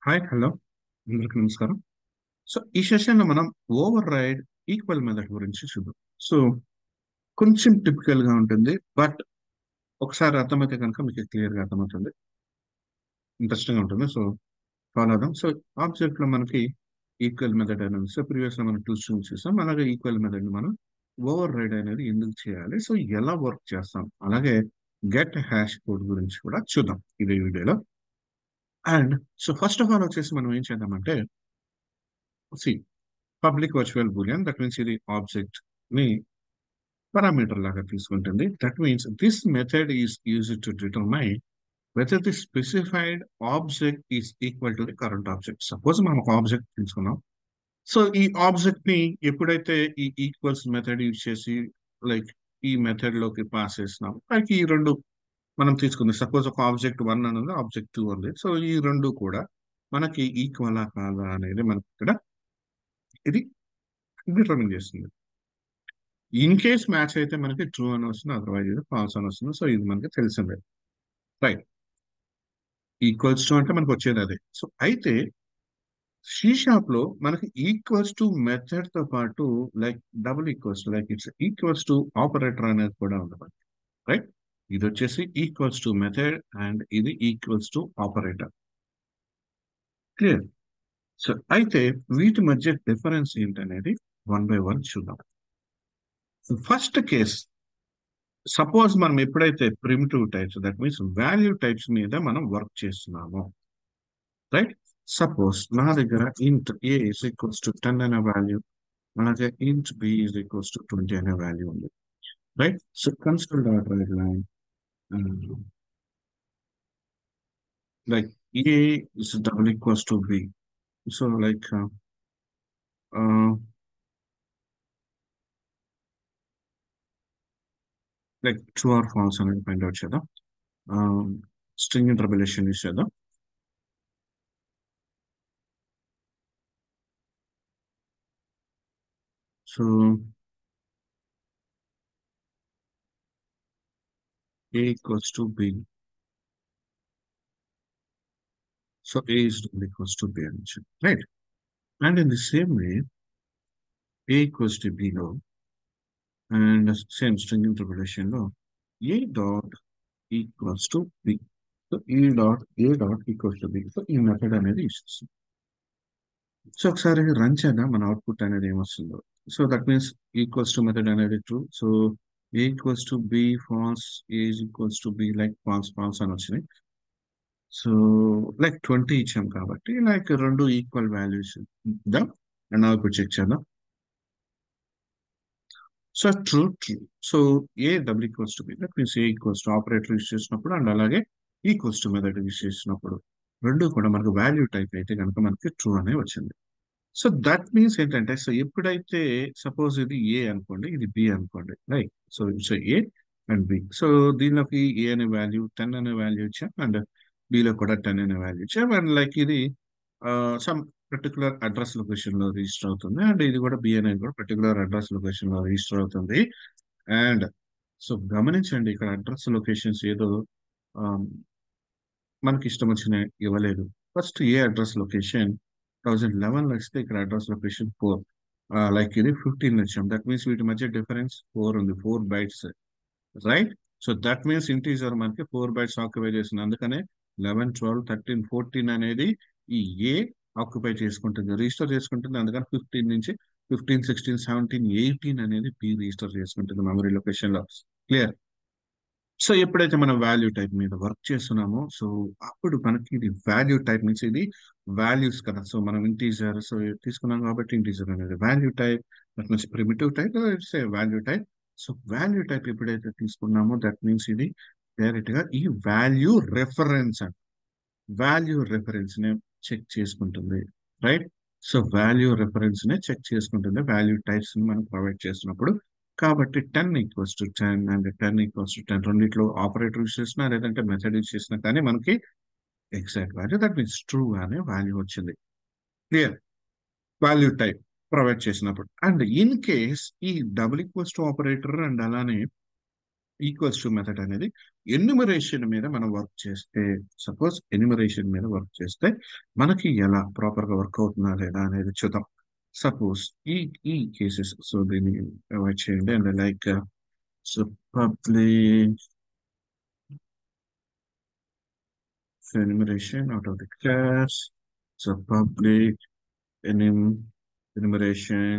Hi hello అందరికి నమస్కారం. So ఈ సెషన్లో మనం ఓవర్ రైడ్ ఈక్వల్ మెథడ్ గురించి చూద్దాం. సో కొంచెం టిపికల్ గా ఉంటుంది, బట్ ఒకసారి అర్థమైతే కనుక మీకు క్లియర్ గా అర్థమవుతుంది, ఇంట్రెస్టింగ్ గా ఉంటుంది. సో ఫాలో అవుదాం. సో ఆబ్జెక్ట్ లో మనకి ఈక్వల్ మెథడ్ అనేది, సో ప్రీవియస్ లో మనం టూ స్ట్రింగ్స్ చూసాం. అలాగే ఈక్వల్ మెథడ్ ని మనం ఓవర్ రైడ్ అనేది ఎందుకు చేయాలి, సో ఎలా వర్క్ చేస్తాం, అలాగే గెట్ హ్యాష్ కోడ్ గురించి కూడా చూద్దాం ఇదే వీడియోలో. And so first of all వచ్చేసి మనం ఏం చేద్దామంటే, see public virtual Boolean, that means ఇది ఆబ్జెక్ట్ ని పారామీటర్ లాగా తీసుకుంటుంది. That means this method is used to determine whether the specified object is equal to the current object. Suppose మనం ఒక ఆబ్జెక్ట్ తీసుకున్నాం. సో ఈ ఆబ్జెక్ట్ ని ఎప్పుడైతే ఈ ఈక్వల్స్ మెథడ్ యూజ్ చేసి లైక్ ఈ మెథడ్ లోకి పాస్ చేస్తున్నాం, లైక్ ఈ రెండు మనం తీసుకుంది. సపోజ్ ఒక ఆబ్జెక్ట్ 1 అనేది, ఆబ్జెక్ట్ 2 ఉంది. సో ఈ రెండు కూడా మనకి ఈక్వలా కాదా అనేది మనకి ఇక్కడ ఇది డిటర్మిన్ చేస్తుంది. ఇన్ కేస్ మ్యాచ్ అయితే మనకి ట్రూ అని వస్తుంది, అదర్వైజ్ ఇది ఫాల్స్ అని వస్తుంది. సో ఇది మనకి తెలిసిందే, రైట్. ఈక్వల్స్ టు అంటే మనకు వచ్చేది అదే. సో అయితే సి షాప్ లో మనకి ఈక్వల్స్ టు మెథడ్ తో పాటు like double equals, like it's equals to operator అనేది కూడా ఉంది మనకి, రైట్. ఇది వచ్చేసి ఈక్వల్స్ టు మెథడ్ అండ్ ఇది equals to operator. Clear. So అయితే వీటి మధ్య డిఫరెన్స్ ఏంటనేది వన్ బై వన్ చూద్దాం. ఫస్ట్ కేస్, సపోజ్ మనం ఎప్పుడైతే primitive types, that means value types మీద మనం వర్క్ చేస్తున్నాము, రైట్. సపోజ్ నా దగ్గర ఇంట్ ఏ ఇస్ ఈక్వల్స్ టు 10 అనే వాల్యూ, అలాగే ఇంట్ బి ఇస్ ఈక్వల్స్ టు 20 అనే వాల్యూ ఉంది, right. So consider dot write line like a is double equals to b. So like like true or false అనేది find out చేద్దాం. String interpolation use చేద్దాం. So a equals to b. So a is double equals to b అని చెప్పి, right. And in the same way, a equals to b లో and same string interpolation లో a dot equals to b. So a dot equals to b. So ఈ method అనేది use చేస్తాం. So ఒకసారి run చేద్దాం, మన అవుట్పుట్ అనేది ఏమొస్తుందో. So that means equals to method అనేది true. So a equals to b false, a is equals to b like false false అని వచ్చినాయి. సో లైక్ 20 ఇచ్చాం కాబట్టి లైక్ రెండు ఈక్వల్ వాల్యూస్ ఇద్దాం అండ్ అవుట్పుట్ చెక్ చేద్దాం. So true true. So a double equals to B, that means a equals to operator use చేసినప్పుడు and అలాగే equals to method use చేసినప్పుడు రెండు కూడా మనకు వాల్యూ టైప్ అయితే కనుక మనకి ట్రూ అనే వచ్చింది. సో దట్ మీన్స్ ఏంటంటే, సో ఎప్పుడైతే సపోజ్ ఇది ఏ అనుకోండి, ఇది బి అనుకోండి, right. So it's a and b. So దీనిలోకి ఏ అనే వాల్యూ 10 అనే వాల్యూ ఇచ్చాం అండ్ బిలో కూడా 10 అనే వాల్యూ ఇచ్చాం అండ్ లైక్ ఇది సమ్ పర్టికులర్ అడ్రస్ లొకేషన్ లో రిజిస్టర్ అవుతుంది అండ్ ఇది కూడా బి అనేది కూడా పర్టికులర్ అడ్రస్ లొకేషన్ లో రిజిస్టర్ అవుతుంది. అండ్ సో గమనించండి, ఇక్కడ అడ్రస్ లొకేషన్స్ ఏదో ఆ, మనకి ఇష్టం వచ్చిన ఇవ్వలేదు. ఫస్ట్ ఏ అడ్రస్ లొకేషన్ 2011 లో ఇస్తే ఇక్కడ అడ్రస్ లొకేషన్ 4, లైక్ ఇది 15 ఇచ్చాం. దట్ మీన్స్ వీటి మధ్య డిఫరెన్స్ 4 ఉంది, 4 bytes, right. So that means integer మనకి 4 బైట్స్ ఆక్యుపై చేస్తుంది. అందుకనే 11, 12, 13, 14 అనేది ఈ ఏ ఆక్యుపై చేసుకుంటుంది, రిజిస్టర్ చేసుకుంటుంది. అందుకని 15 నుంచి 15, 16, 17, 18 అనేది బి రిజిస్టర్ చేసుకుంటుంది మెమరీ లొకేషన్ లో. క్లియర్. సో ఎప్పుడైతే మనం వాల్యూ టైప్ మీద వర్క్ చేస్తున్నామో, సో అప్పుడు మనకి ఇది వాల్యూ టైప్ నుంచి ఇది వాల్యూస్ కదా. సో మనం ఇంటీజర్ సో తీసుకున్నాం కాబట్టి ఇంటీజర్ అనేది value type, that means primitive type, it's a value type. So value type ఎప్పుడైతే తీసుకున్నామో దట్ మీన్స్ ఇది డైరెక్ట్ గా ఈ value reference and value reference ని చెక్ చేసుకుంటుంది, రైట్. సో వాల్యూ రెఫరెన్స్ ని చెక్ చేసుకుంటుంది వాల్యూ టైప్స్ ని మనం ప్రొవైడ్ చేస్తున్నప్పుడు. కాబట్టి 10 equals to 10 and 10 equals to 10 రెండిట్లో ఆపరేటర్ యూస్ చేసినా లేదంటే మెథడ్ యూస్ చేసినా కానీ మనకి exact value, that means true అనే వాల్యూ వచ్చింది. క్లియర్. వాల్యూ టైప్ ప్రొవైడ్ చేసినప్పుడు అండ్ ఇన్ కేస్ ఈ double equals to operator and అలానే ఈక్వల్స్ టు మెథడ్ అనేది ఎన్యుమరేషన్ మీద మనం వర్క్ చేస్తే, సపోజ్ ఎన్యుమరేషన్ మీద వర్క్ చేస్తే మనకి ఎలా ప్రాపర్ గా వర్క్ అవుతుందా లేదా అనేది చూద్దాం. సపోజ్ ఈ ఈ కేసెస్, సో దీన్ని అవాయిడ్ చేయండి. And like so public enumeration out of the class, so public enumeration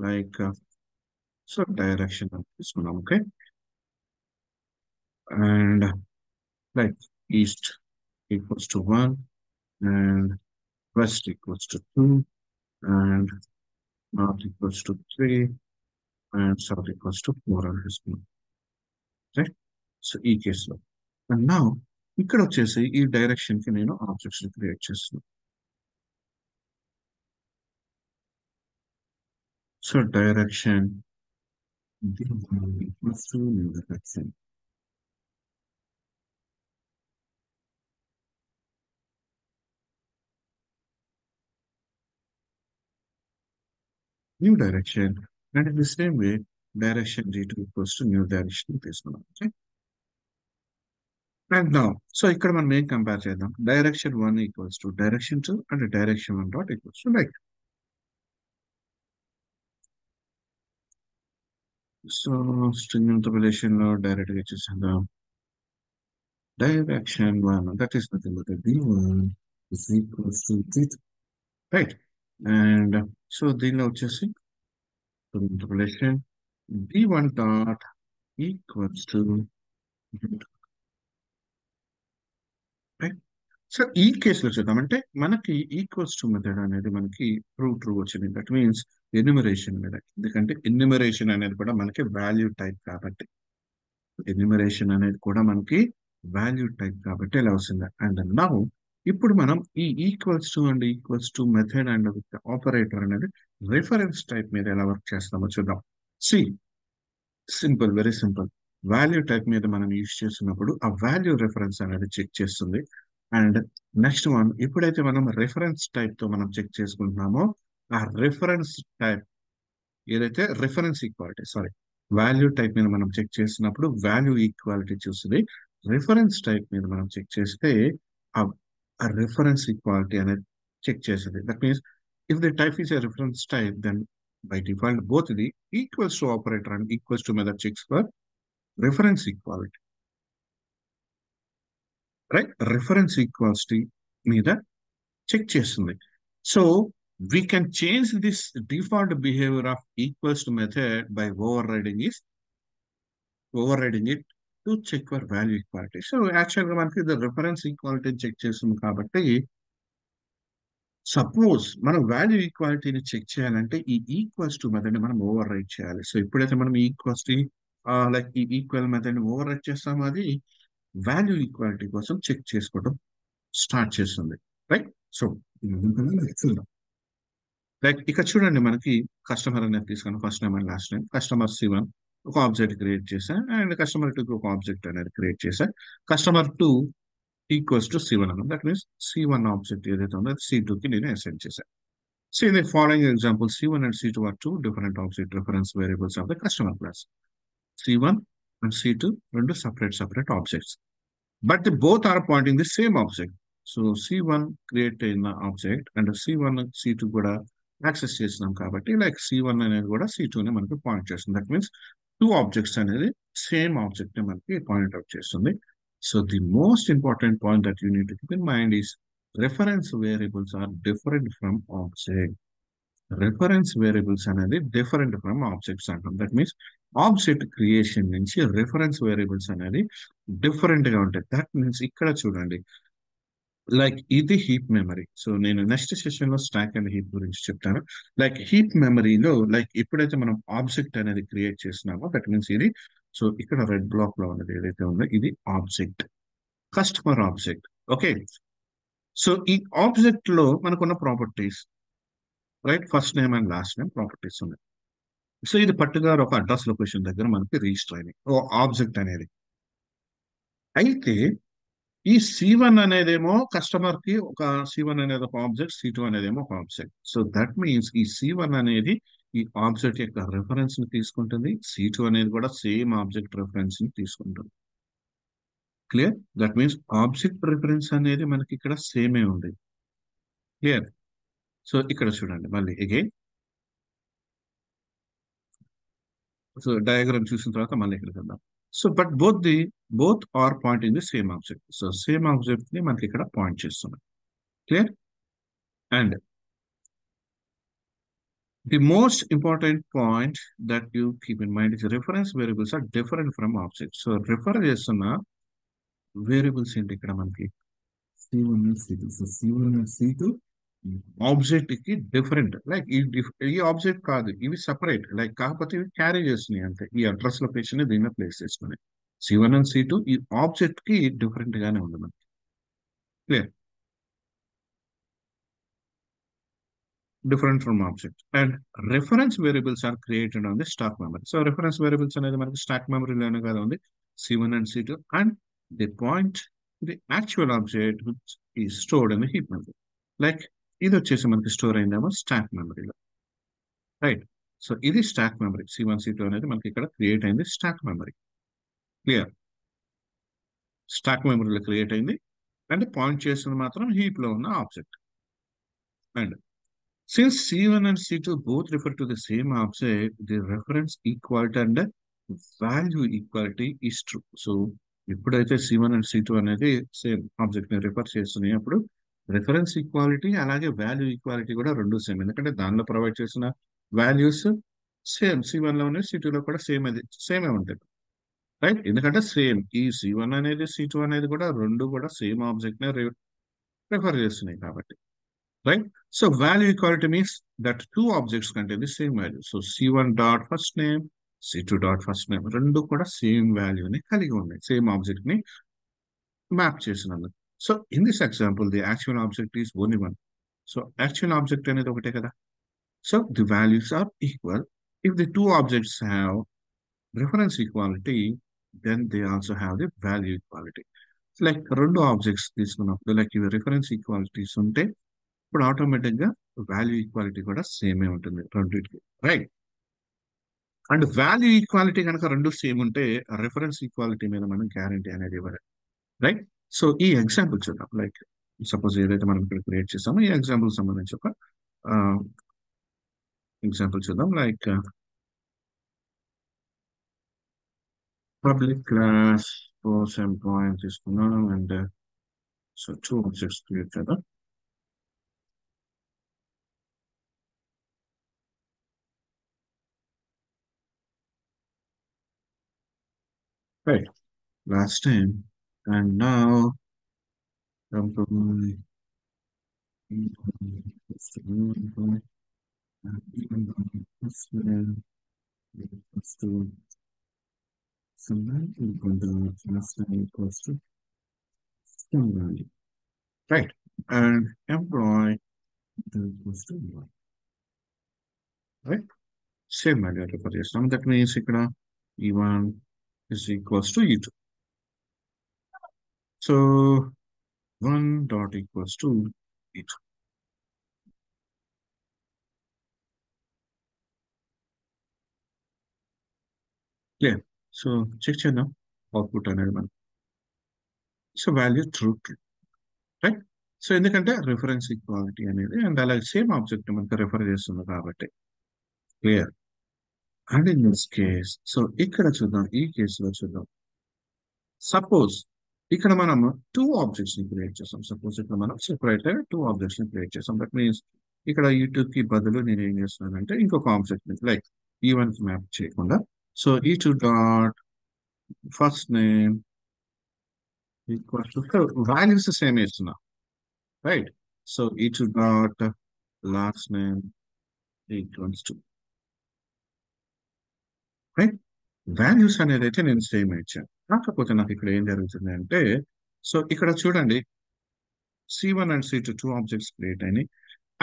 like so direction of this one, okay, and like east equals to 1 and west equals to 2 and north equals to 3 and south equals to 4 on this one, right? So ఈ కేసులో and నా ఇక్కడ వచ్చేసి ఈ direction కి నేను objects create చేస్తున్నాను. So direction equals to new direction. New direction, and in the same way direction d2 equals to new direction తీసుకున్నాం. Okay, and now so ఇక్కడ మనం ఏం కంపేర్ చేద్దాం, direction 1 equals to direction 2 and direction 1 dot equals to like, so string interpolation లో direct గా ఇచ్చేసేద్దాం. Direction 1 that is nothing but d1 is equals to d2, right. And so దీనిలో వచ్చేసి interpolation d1 dot equals to d2, right. So ఈ కేసులో చూద్దామంటే మనకి equals to method అనేది మనకి ట్రూ వచ్చింది. దట్ మీన్స్ ఎన్యుమరేషన్ మీద, ఎందుకంటే ఎన్యుమరేషన్ అనేది కూడా మనకి వాల్యూ టైప్ కాబట్టి, ఎన్యుమరేషన్ అనేది కూడా మనకి వాల్యూ టైప్ కాబట్టి ఇలా వస్తుంది. అండ్ నౌ ఇప్పుడు మనం ఈ equals to and equals to method and operator అనేది రిఫరెన్స్ టైప్ మీద ఎలా వర్క్ చేస్తామో చూద్దాం. See simple, very simple. Value type మీద మనం యూజ్ చేస్తున్నప్పుడు ఆ వాల్యూ రిఫరెన్స్ అనేది చెక్ చేస్తుంది. అండ్ నెక్స్ట్ వన్, ఎప్పుడైతే మనం రిఫరెన్స్ టైప్ తో మనం చెక్ చేసుకుంటున్నామో ఆ రిఫరెన్స్ టైప్ ఏదైతే reference equality, sorry, value type మీద మనం చెక్ చేసినప్పుడు వాల్యూ ఈక్వాలిటీ చూస్తుంది. రిఫరెన్స్ టైప్ మీద మనం చెక్ చేస్తే ఆ రిఫరెన్స్ ఈక్వాలిటీ అనేది చెక్ చేస్తుంది. That means if the type is a reference type, then by default both the equals to operator and equals to method checks for reference equality, right? Reference equality మీద check చేస్తుంది. So we can change this default behavior of equals to method by overriding it to check for value equality. So యాక్చువల్గా మనకి ఇది reference equality check చేస్తుంది కాబట్టి, suppose మనం value ఈక్వాలిటీని check చేయాలంటే ఈ ఈక్వల్స్ టు మెథడ్ ని మనం ఓవర్ రైట్ చేయాలి. సో ఎప్పుడైతే మనం ఈక్వాలిటీ లైక్ ఈ ఈక్వల్ మెథడ్ ని ఓవర్ రైట్ చేస్తామో అది వాల్యూ ఈక్వాలిటీ కోసం చెక్ చేసుకోవడం స్టార్ట్ చేస్తుంది, రైట్. సో లైక్ ఇక్కడ చూడండి, మనకి కస్టమర్ అనేది తీసుకుని first name and last name, customer C1 ఒక ఆబ్జెక్ట్ క్రియేట్ చేశా అండ్ కస్టమర్ 2 ఒక ఆబ్జెక్ట్ అనేది క్రియేట్ చేశా. కస్టమర్ 2 ఈక్వల్స్ టు C1 అన్నాను. దట్ మీన్స్ C1 ఆబ్జెక్ట్ ఏదైతే ఉందో అది C2 కి నేను అసైన్ చేశాను. So in the following example, C1 and C2 are two different object reference variables of the customer class. C1 and C2 రెండు separate objects, but they both are pointing the same object. So C1 create in the object and C1 C2 కూడా access చేసినాం కాబట్టి like C1 అనేది కూడా C2 ని మనకి point చేస్తుంది. That means two objects అనేది సేమ్ ఆబ్జెక్ట్ ని మనకి పాయింట్ అవుట్ చేస్తుంది. So the most important point that you need to keep in mind is reference variables are different from object. Reference variables అనేది different from objects అంటాం. That means object creation నుంచి reference variables అనేది different గా ఉంటాయి. That means ఇక్కడ చూడండి, like ఇది heap memory. So నేను నెక్స్ట్ సెషన్ లో స్టాక్ అండ్ హీప్ గురించి చెప్తాను. లైక్ హీప్ మెమరీలో లైక్ ఎప్పుడైతే మనం ఆబ్జెక్ట్ అనేది క్రియేట్ చేస్తున్నామో దట్ మీన్స్ ఇది, సో ఇక్కడ రెడ్ బ్లాక్ లో ఉన్నది ఏదైతే ఉందో ఇది object, customer object. Okay, so ఈ ఆబ్జెక్ట్ లో మనకున్న properties, right, first name and last name properties ఉన్నాయి. సో ఇది పర్టికులర్ ఒక అడ్రస్ లొకేషన్ దగ్గర మనకి రిజిస్టర్ అయినాయి ఓ ఆబ్జెక్ట్ అనేది. అయితే ఈ C1 అనేదేమో కస్టమర్ కి ఒక C1 అనేది ఒక ఆబ్జెక్ట్, C2 అనేదేమో ఒక ఆబ్జెక్ట్. సో దట్ మీన్స్ ఈ C1 అనేది ఈ ఆబ్జెక్ట్ యొక్క రిఫరెన్స్ ని తీసుకుంటుంది, C2 అనేది కూడా సేమ్ ఆబ్జెక్ట్ రిఫరెన్స్ ని తీసుకుంటుంది. Clear? That means object reference అనేది మనకి ఇక్కడ సేమే ఉంది. క్లియర్? సో ఇక్కడ చూడండి మళ్ళీ అగైన్. సో డయాగ్రామ్ చూసిన తర్వాత మళ్ళీ ఇక్కడికి వెళ్దాం. So but both are pointing the same object. So same object ని మనకి ఇక్కడ పాయింట్ చేస్తున్నాం. Clear? And the most important point that you keep in mind is reference variables are different from objects. So refer చేస్తున్న variables ఏంటి ఇక్కడ మనకి C1 and C2. So C1 and C2 object కి different. Like ఈ object కాదు, ఇవి separate. Like కాకపోతే ఇవి క్యారీ చేస్తున్నాయి అంతే. ఈ అడ్రస్ లొకేషన్ దీనిలో ప్లేస్ చేసుకుని C1 and C2 ఈ ఆబ్జెక్ట్ కి డిఫరెంట్ గానే ఉంది మనకి. Clear? different from object. And reference variables are created on the stack memory. So reference variables అనేది మనకి stack memory లోనే కదా ఉంది, C1 and C2, and they point to the actual object which is stored in the heap memory. Like ఇది వచ్చేసి మనకి store అయిందేమో stock మెమరీలో, right? So ఇది స్టాక్ మెమరీ. C1 C2 అనేది మనకి ఇక్కడ క్రియేట్ అయింది స్టాక్ మెమరీ. క్లియర్? స్టాక్ మెమరీలో క్రియేట్ అయింది అండ్ పాయింట్ చేస్తుంది మాత్రం హీప్ లో ఉన్న object. And since C1 and C2 both refer to the same object, the reference equality and value equality is true. So, ఎప్పుడైతే C1 and C2 అనేది same object ని refer చేస్తున్నాయి, అప్పుడు రిఫరెన్స్ ఈక్వాలిటీ అలాగే వాల్యూ ఈక్వాలిటీ కూడా రెండు same. ఎందుకంటే దానిలో ప్రొవైడ్ చేసిన వాల్యూస్ సేమ్, C1 లో ఉన్నాయి, C2 లో కూడా సేమే ఉంటాయి, రైట్? ఎందుకంటే సేమ్ ఈ C1 అనేది C2 అనేది కూడా రెండు కూడా సేమ్ ఆబ్జెక్ట్ ని రిఫర్ చేస్తున్నాయి కాబట్టి. Right? So value equality means that two objects contain the same value. So C1 dot first name, C2 dot first name. రెండు కూడా సేమ్ వాల్యూని కలిగి ఉన్నాయి, సేమ్ ఆబ్జెక్ట్ ని మ్యాప్ చేసినందుకు. So in this example the actual object is only one. So actual object అనేది ఒకటే కదా. So the values are equal. If the two objects have reference equality, then they also have the value equality. Like రెండు objects తీసుకున్నప్పుడు like ఇవి reference equalities ఉంటే ఇప్పుడు automatic గా value equality కూడా సేమే ఉంటుంది రెండింటికి, రైట్? అండ్ వాల్యూ ఈక్వాలిటీ కనుక రెండు సేమ్ ఉంటే రిఫరెన్స్ ఈక్వాలిటీ మీద మనం గ్యారంటీ అనేది ఇవ్వాలి, రైట్? సో ఈ ఎగ్జాంపుల్ చూద్దాం. లైక్ సపోజ్ ఏదైతే మనం ఇక్కడ క్రియేట్ చేస్తామో ఈ ఎగ్జాంపుల్ సంబంధించి ఒక ఎగ్జాంపుల్ చూద్దాం. Like public class post employee తీసుకున్నాం and so two objects create చేద్దాం. Right, last time, and now employee equals to some value last time equals to some value, right? And employee equals to one, right? Same value refer చేస్తాం. That means ఇక్కడ E1 is equals to E2. So 1 dot equals to E2. Clear? So check చేద్దాం output అనేది మనం. So value true, right? So ఎందుకంటే reference equality అనేది and అలాగే same object మనకు refer చేస్తుంది కాబట్టి. Clear? And in this case, so ఇక్కడ చూద్దాం, ఈ కేసులో చూద్దాం. సపోజ్ ఇక్కడ మనం టూ ఆబ్జెక్ట్స్ ని క్రియేట్ చేస్తాం. సపోజ్ ఇక్కడ మనం సెపరేట్ టూ ఆబ్జెక్ట్స్ ని క్రియేట్ చేస్తాం. దట్ మీన్స్ ఇక్కడ E2 కి బదులు నేను ఏం చేస్తున్నానంటే ఇంకొక ఆబ్జెక్ట్ ని లైక్ E1 కి మ్యాప్ చేయకుండా, so E2 dot first name equals to values same ఇస్తున్నా, right? So E2 dot last name equals to, right? Values అనేది అయితే నేను సేమ్ ఇచ్చాను. కాకపోతే నాకు ఇక్కడ ఏం జరుగుతుంది అంటే, సో ఇక్కడ చూడండి C1 and C2 two objects create అయినాయి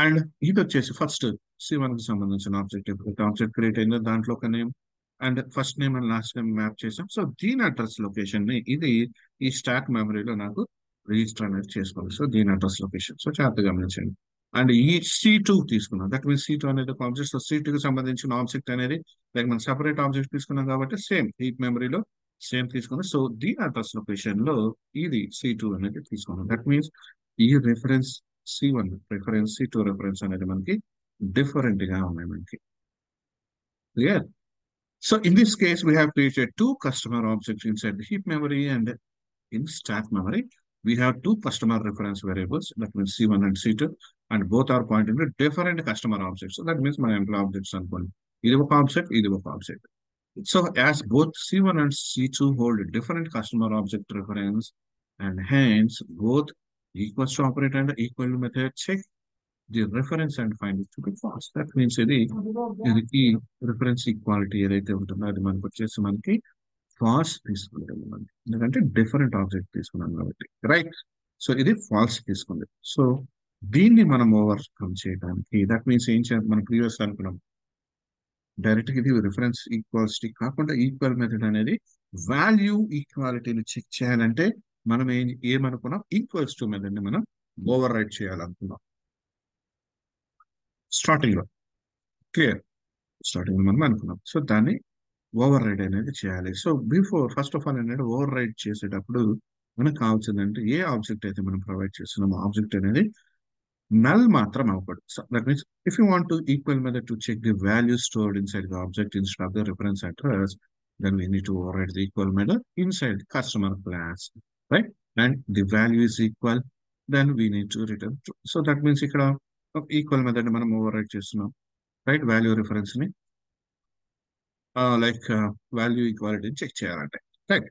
అండ్ ఇది వచ్చేసి ఫస్ట్ C1 కి సంబంధించిన ఆబ్జెక్ట్. ఎప్పుడైతే ఆబ్జెక్ట్ క్రియేట్ అయిందో దాంట్లో ఒక name and first name and last name map చేసాం. సో దీని అడ్రస్ లొకేషన్ ని ఇది ఈ స్టాక్ మెమరీలో నాకు రిజిస్టర్ అనేది చేసుకోవాలి. సో దీని అడ్రస్ లొకేషన్, సో జాగ్రత్తగా గమనించండి. అండ్ ఈ C2 తీసుకున్నాం. దట్ మీన్స్ C2 అనేది ఒక ఆబ్జెక్ట్. సో C2 కి సంబంధించిన ఆబ్జెక్ట్ అనేది లైక్ మనం సెపరేట్ ఆబ్జెక్ట్ తీసుకున్నాం కాబట్టి సేమ్ హీప్ మెమరీలో సేమ్ తీసుకున్నాం. సో దీని అడ్రస్ లొకేషన్ లో ఇది C2 అనేది తీసుకున్నాం. దట్ మీన్స్ ఈ reference C1 reference C2 reference అనేది మనకి డిఫరెంట్ గా ఉన్నాయి మనకి. Clear? So in this case, we have created two customer objects inside the heap memory, and in stack memory, we have two customer reference variables, that means C1 and C2, and both are pointing to different customer objects. So that means my employee objects are going either ఒక object, either ఒక object. So as both C1 and C2 hold different customer object reference, and hence both equals to operator and equal method check the reference and find it to be false. That means ఇది ఈ reference equality ఏదైతే ఉంటుందో అది మనకు వచ్చేసి మనకి falls తీసుకుంటుంది మనకి, ఎందుకంటే డిఫరెంట్ ఆబ్జెక్ట్ తీసుకున్నాం కాబట్టి, రైట్? సో ఇది ఫాల్స్ తీసుకుంది. సో దీన్ని మనం ఓవర్కమ్ చేయడానికి దట్ మీన్స్ ఏం చేయాలి, మనం ప్రీవియస్ అనుకున్నాం డైరెక్ట్ గా ఇది రిఫరెన్స్ ఈక్వాలిటీ కాకుండా ఈక్వల్ మెథడ్ అనేది వాల్యూ ఈక్వాలిటీని చెక్ చేయాలంటే మనం ఏమనుకున్నాం, ఈక్వల్స్ టు మెథడ్ ని మనం ఓవర్ రైట్ చేయాలనుకున్నాం స్టార్టింగ్ లో. క్లియర్? స్టార్టింగ్ లో మనం అనుకున్నాం. సో దాన్ని ఓవర్ రైడ్ అనేది చేయాలి. సో ఫస్ట్ ఆఫ్ ఆల్ ఏంటంటే ఓవర్ రైడ్ చేసేటప్పుడు మనకు కావాల్సిందంటే ఏ ఆబ్జెక్ట్ అయితే మనం ప్రొవైడ్ చేస్తున్నామో ఆబ్జెక్ట్ అనేది నల్ మాత్రం అవ్వకూడదు. So that means if you want to equal method to check the value stored inside the object instead of the reference address, then we need to override the equal method inside the customer class, right? And the value is equal, then we need to return true. So that means ఇక్కడ equal method మనం over చేస్తున్నాం, right? Value reference ని like value ఈక్వాలిటీని check చేయాలంటే, right?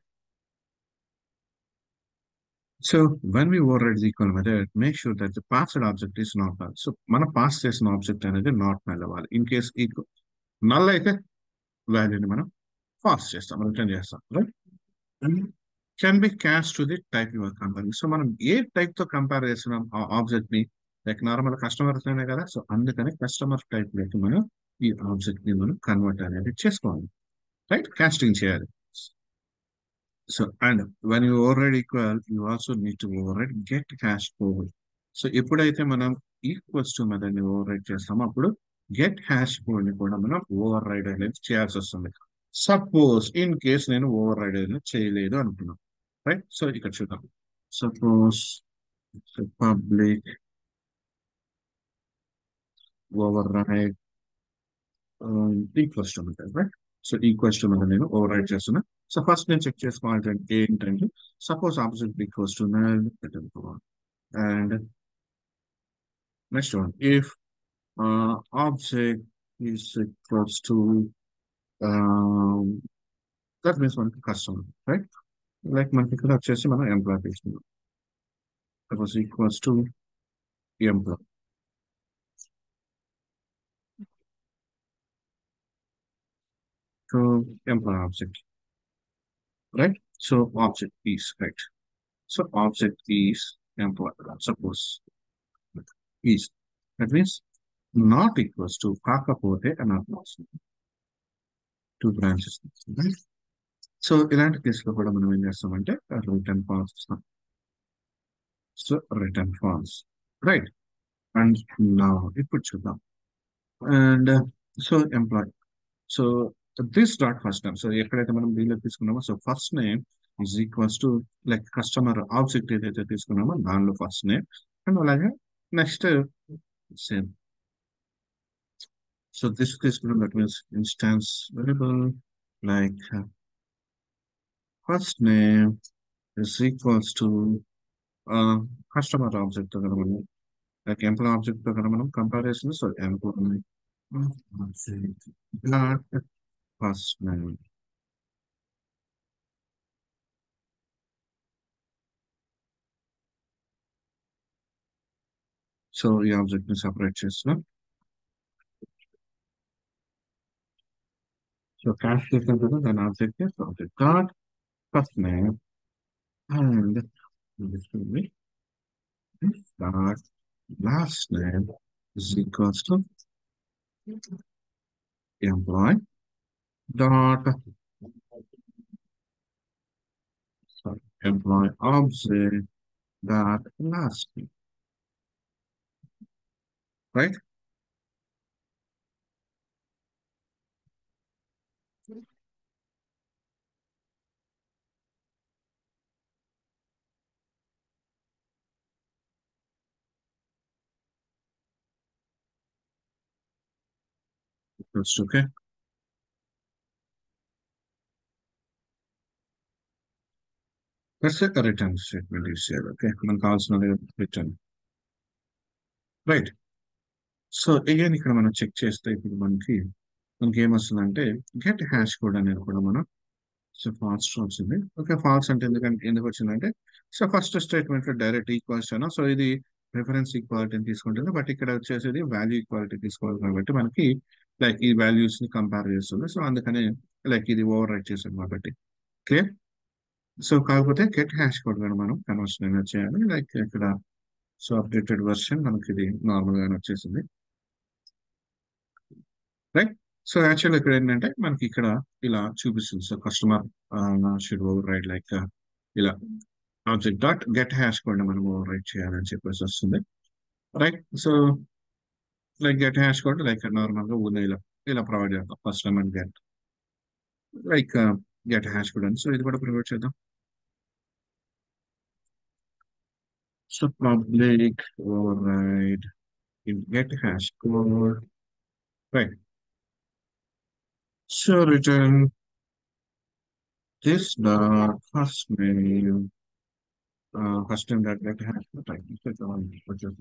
So when we override the equal method, make sure that the passed object is not null. So మనం pass చేసిన object అనేది not null అవ్వాలి. In case null అయితే వాల్యూని మనం pass చేస్తాం, రిటర్న్ చేస్తాం, right? And can be cash to the type your comparing. So మనం ఏ టైప్ తో కంపేర్ చేస్తున్నాం ఆ ఆబ్జెక్ట్ ని, లైక్ నార్మల్ కస్టమర్స్ అనే కదా, సో అందుకని కస్టమర్ టైప్ లోకి మనం ఈ ఆబ్జెక్ట్ ని మనం కన్వర్ట్ అనేది చేసుకోవాలి, రైట్? కాస్టింగ్ చేయాలి. So and when you override equal you also need to override get hash code. So ఎప్పుడైతే మనం ఈక్వల్స్ టు మెథడ్ ని ఓవర్రైడ్ చేస్తామో అప్పుడు గెట్ హ్యాష్ కోడ్ ని కూడా మనం ఓవర్ రైడ్ అనేది చేయాల్సి వస్తుంది. సపోజ్ ఇన్ కేస్ నేను ఓవర్ రైడ్ అనేది చేయలేదు అనుకున్నాను, రైట్? సో ఇక్కడ చూద్దాం. Suppose public override equals to method, right? So equals to method నేను ఓవర్ రైడ్ చేస్తున్నా. సో ఫస్ట్ నేను చెక్ చేసుకోవాలంటే ఏంటంటే suppose object equals to null and next one if object is equals to that means మనకి customer, right? Like మనకి ఇక్కడ వచ్చేసి మనం ఎంప్లాయ్ తీసుకున్నాం, suppose equals to employee. So employee object, right? So object is right. So object is employee. Suppose is, that means not equals to కాకపోతే అనర్థం, two branches, right? So ఇలాంటి కేసులో కూడా మనం ఏం చేస్తామంటే రిటర్న్ ఫాల్స్ ఇస్తాం. So return false, right? And నా ఇప్పుడు చూద్దాం. And so employee, so this dot first name, so ఎక్కడైతే మనం దీనిలో తీసుకున్నామో so first name is equals to like customer object ఏదైతే తీసుకున్నామో దానిలో ఫస్ట్ నేమ్, అండ్ అలాగే నెక్స్ట్ సేమ్. సో దిస్ తీసుకున్నాం, that means instance variable like first name is equals to customer object తో కదా మనం లైక్ ఎంప్లాయ్ ఆబ్జెక్ట్ తో కదా మనం కంపేర్ చేస్తుంది. So employee dot first name. So ఈ ఆబ్జెక్ట్ ని సెపరేట్ చేస్తున్నాం. సో cache చేసిన తర్వాత దాని object object dot first name and this will be dot last name is equals to employee dot sorry employee object dot last name. Right. Okay. That's return statement ఇచ్చారు. Okay, మనకు కావాల్సిన return. Right. So again ఇక్కడ మనం check చేస్తే ఇప్పుడు మనకి ఏమొస్తుందంటే get hash code అనేది కూడా మనం, సో ఫాల్స్ వచ్చింది. ఓకే, ఫాల్స్ అంటే ఎందుకు వచ్చిందంటే, సో ఫస్ట్ స్టేట్మెంట్ లో డైరెక్ట్ ఈక్వల్స్ అన్నా, సో ఇది రిఫరెన్స్ ఈక్వాలిటీని తీసుకుంటుంది, బట్ ఇక్కడ వచ్చేసి వాల్యూ ఈక్వాలిటీ తీసుకోవాలి కాబట్టి మనకి లైక్ ఈ వాల్యూస్ ని కంపేర్ చేస్తుంది. సో అందుకనే లైక్ ఇది ఓవర్ రైట్ చేసాం కాబట్టి. క్లియర్. సో కాకపోతే గెట్ హ్యాష్ కోడ్ కూడా మనం కన్వర్షన్ అనేది చేయాలి. లైక్ ఇక్కడ సో అప్డేటెడ్ వర్షన్ మనకి ఇది నార్మల్ గానే వచ్చేసింది. రైట్. సో యాక్చువల్ ఇక్కడ ఏంటంటే మనకి ఇక్కడ ఇలా చూపిస్తుంది. So customer should override like ఇలా object dot get hash code మనం ఓవర్ రైడ్ చేయాలని చెప్పేసి వస్తుంది. Right. So like get hash code like normal గా ఊనే ఇలా ప్రొవైడ్ చేద్దాం first time and get like get hash code అని. సో ఇది కూడా ప్రొవైడ్ చేద్దాం. So public override get hash code. Right. So return this dot first name, first name that has the type.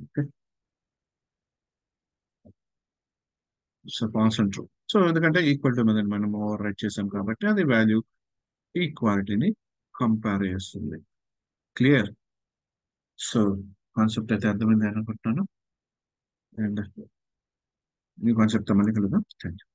Okay. So constant true. So ఎందుకంటే equal to ఉన్నదని మనం over right చేసాం కాబట్టి అది value ఈక్వాలిటీని compare చేస్తుంది. Clear. So concept అయితే అర్థమైంది అనుకుంటున్నాను. అండ్ ఈ కాన్సెప్ట్ మళ్ళీ కలుద్దాం. Thank you.